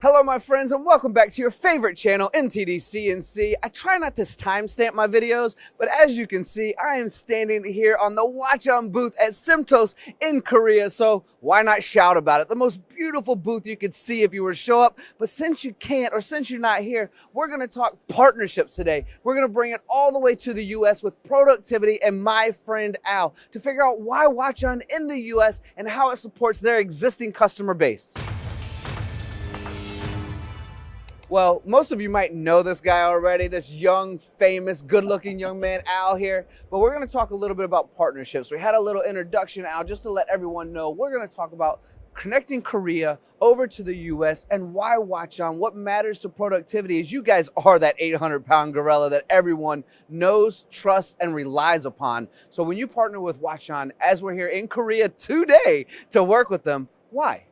Hello my friends and welcome back to your favorite channel, MTDCNC. I try not to timestamp my videos, but as you can see, I am standing here on the Hwacheon booth at SIMTOS in Korea, so why not shout about it? The most beautiful booth you could see if you were to show up, but since you can't or since you're not here, we're going to talk partnerships today. We're going to bring it all the way to the US with productivity and my friend Al to figure out why Hwacheon in the US and how it supports their existing customer base. Well, most of you might know this guy already, this young, famous, good-looking young man, Al here, but we're going to talk a little bit about partnerships. We had a little introduction, Al, just to let everyone know. We're going to talk about connecting Korea over to the US and why Hwacheon, what matters to productivity is you guys are that 800-pound gorilla that everyone knows, trusts, and relies upon. So when you partner with Hwacheon, as we're here in Korea today to work with them, why?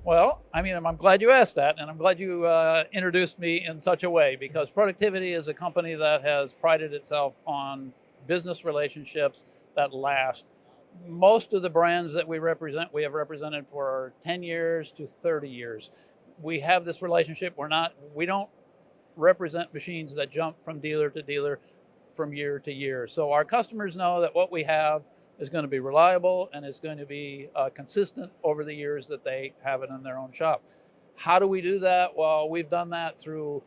Well, I mean, I'm glad you asked that, and I'm glad you introduced me in such a way, because Productivity is a company that has prided itself on business relationships that last. Most of the brands that we represent, we have represented for 10 years to 30 years. We have this relationship. We don't represent machines that jump from dealer to dealer from year to year. So our customers know that what we have is going to be reliable and is going to be consistent over the years that they have it in their own shop. How do we do that? Well, we've done that through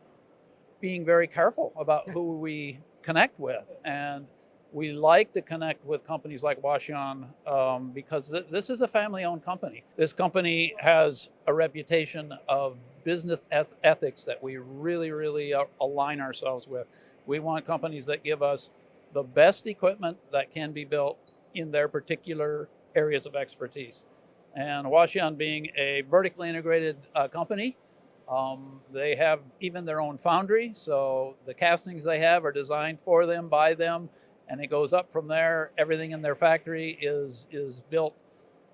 being very careful about who we connect with. And we like to connect with companies like Hwacheon because this is a family-owned company. This company has a reputation of business ethics that we really align ourselves with. We want companies that give us the best equipment that can be built in their particular areas of expertise. And Hwacheon being a vertically integrated company, they have even their own foundry. So the castings they have are designed for them, by them, and it goes up from there. Everything in their factory is built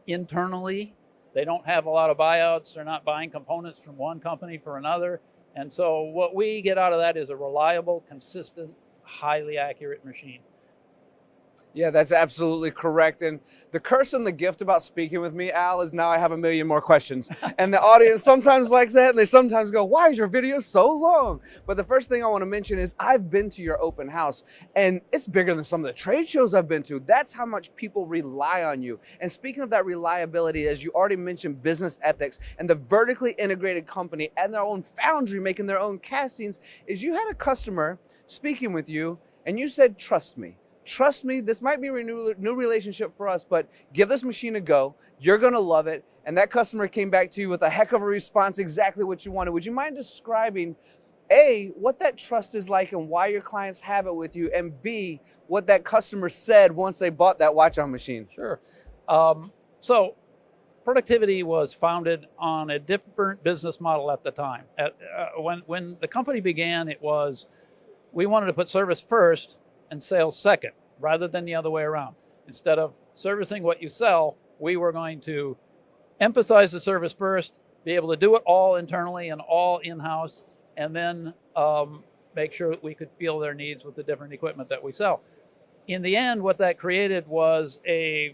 internally. They don't have a lot of buyouts. They're not buying components from one company for another. And so what we get out of that is a reliable, consistent, highly accurate machine. Yeah, that's absolutely correct. And the curse and the gift about speaking with me, Al, is now I have a million more questions. And the audience sometimes likes that, and they sometimes go, why is your video so long? But the first thing I want to mention is I've been to your open house, and it's bigger than some of the trade shows I've been to. That's how much people rely on you. And speaking of that reliability, as you already mentioned, business ethics, and the vertically integrated company and their own foundry making their own castings, is you had a customer speaking with you, and you said, trust me. Trust me, this might be a new relationship for us, but give this machine a go. You're going to love it. And that customer came back to you with a heck of a response, exactly what you wanted. Would you mind describing, A, what that trust is like and why your clients have it with you, and B, what that customer said once they bought that Hwacheon machine? Sure. So Productivity was founded on a different business model at the time. When the company began, it was, we wanted to put service first and sales second, rather than the other way around. Instead of servicing what you sell, we were going to emphasize the service first, be able to do it all internally and all in-house, and then make sure that we could fill their needs with the different equipment that we sell. In the end, what that created was a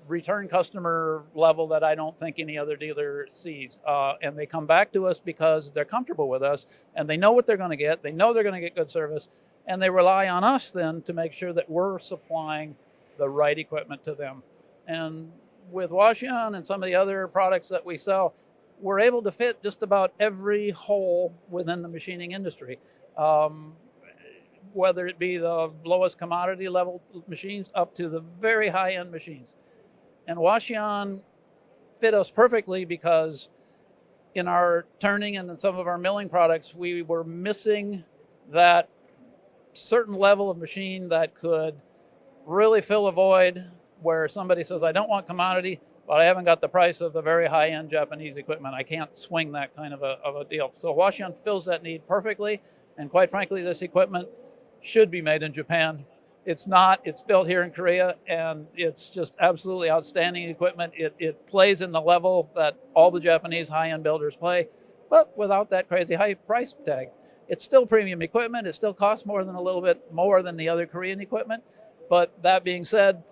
return customer level that I don't think any other dealer sees. And they come back to us because they're comfortable with us and they know what they're going to get. They know they're going to get good service. And they rely on us then to make sure that we're supplying the right equipment to them. And with Hwacheon and some of the other products that we sell, we're able to fit just about every hole within the machining industry. Whether it be the lowest commodity level machines up to the very high-end machines. And Hwacheon fit us perfectly because in our turning and in some of our milling products, we were missing that certain level of machine that could really fill a void where somebody says, I don't want commodity, but I haven't got the price of the very high-end Japanese equipment. I can't swing that kind of a deal. So Hwacheon fills that need perfectly. And quite frankly, this equipment should be made in Japan. It's not. It's built here in Korea, and it's just absolutely outstanding equipment. It plays in the level that all the Japanese high-end builders play, but without that crazy high price tag. It's still premium equipment. It still costs a little bit more than the other Korean equipment. But that being said,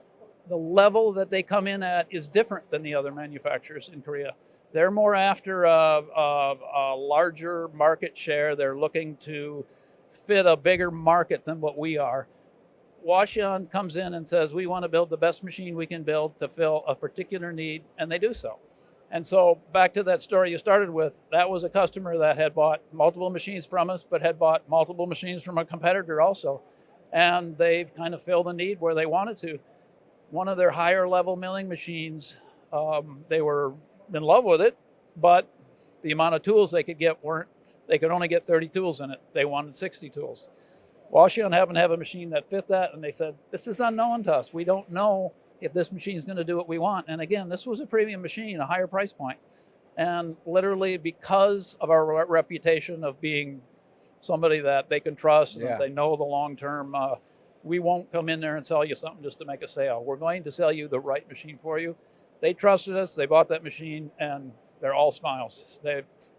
the level that they come in at is different than the other manufacturers in Korea. They're more after a larger market share. They're looking to fit a bigger market than what we are. Hwacheon comes in and says, we want to build the best machine we can build to fill a particular need, and they do so. And so back to that story you started with, that was a customer that had bought multiple machines from us, but had bought multiple machines from a competitor also. And they've kind of filled a need where they wanted to. One of their higher level milling machines, they were in love with it, but the amount of tools they could get they could only get 30 tools in it. They wanted 60 tools. Hwacheon happened to have a machine that fit that, and they said, this is unknown to us. We don't know if this machine is going to do what we want. And again, this was a premium machine, a higher price point. And literally because of our reputation of being somebody that they can trust and they know the long term, we won't come in there and sell you something just to make a sale. We're going to sell you the right machine for you. They trusted us, they bought that machine, and they're all smiles.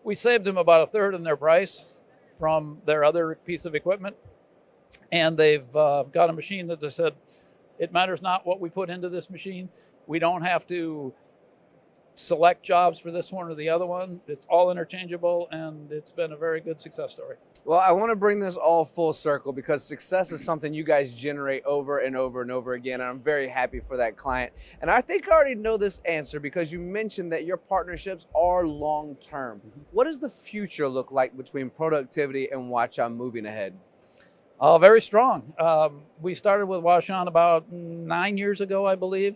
We saved them about a third in their price from their other piece of equipment. And they've got a machine that they said, it matters not what we put into this machine. We don't have to select jobs for this one or the other one. It's all interchangeable, and it's been a very good success story. Well, I want to bring this all full circle because success is something you guys generate over and over and over again, and I'm very happy for that client. And I think I already know this answer because you mentioned that your partnerships are long-term. What does the future look like between Productivity and Hwacheon moving ahead? Very strong. We started with Hwacheon about 9 years ago, I believe.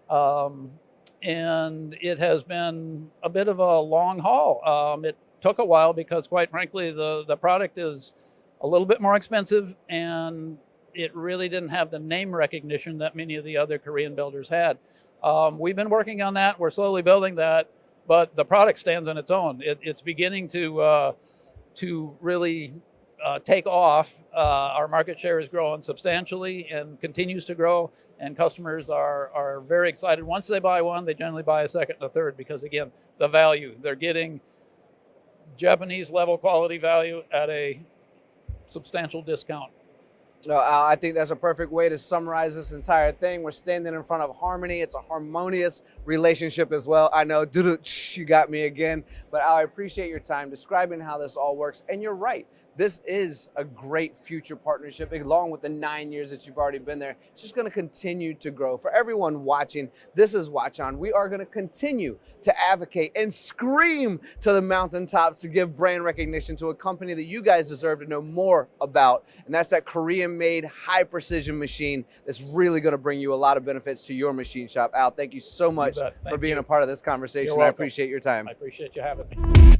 And it has been a bit of a long haul. It took a while because, quite frankly, the product is a little bit more expensive, and it really didn't have the name recognition that many of the other Korean builders had. We've been working on that. We're slowly building that, but the product stands on its own. It's beginning to really take off. Our market share is growing substantially and continues to grow, and customers are very excited. Once they buy one, they generally buy a second and a third because, again, the value. They're getting Japanese level quality value at a substantial discount. No, I think that's a perfect way to summarize this entire thing. We're standing in front of harmony. It's a harmonious relationship as well. I know, you got me again, but I appreciate your time describing how this all works. And you're right. This is a great future partnership, along with the 9 years that you've already been there. It's just going to continue to grow. For everyone watching, this is Hwacheon. We are going to continue to advocate and scream to the mountaintops to give brand recognition to a company that you guys deserve to know more about. And that's that Korean-made, high-precision machine that's really going to bring you a lot of benefits to your machine shop. Al, thank you so much for being a part of this conversation. I appreciate your time. I appreciate you having me.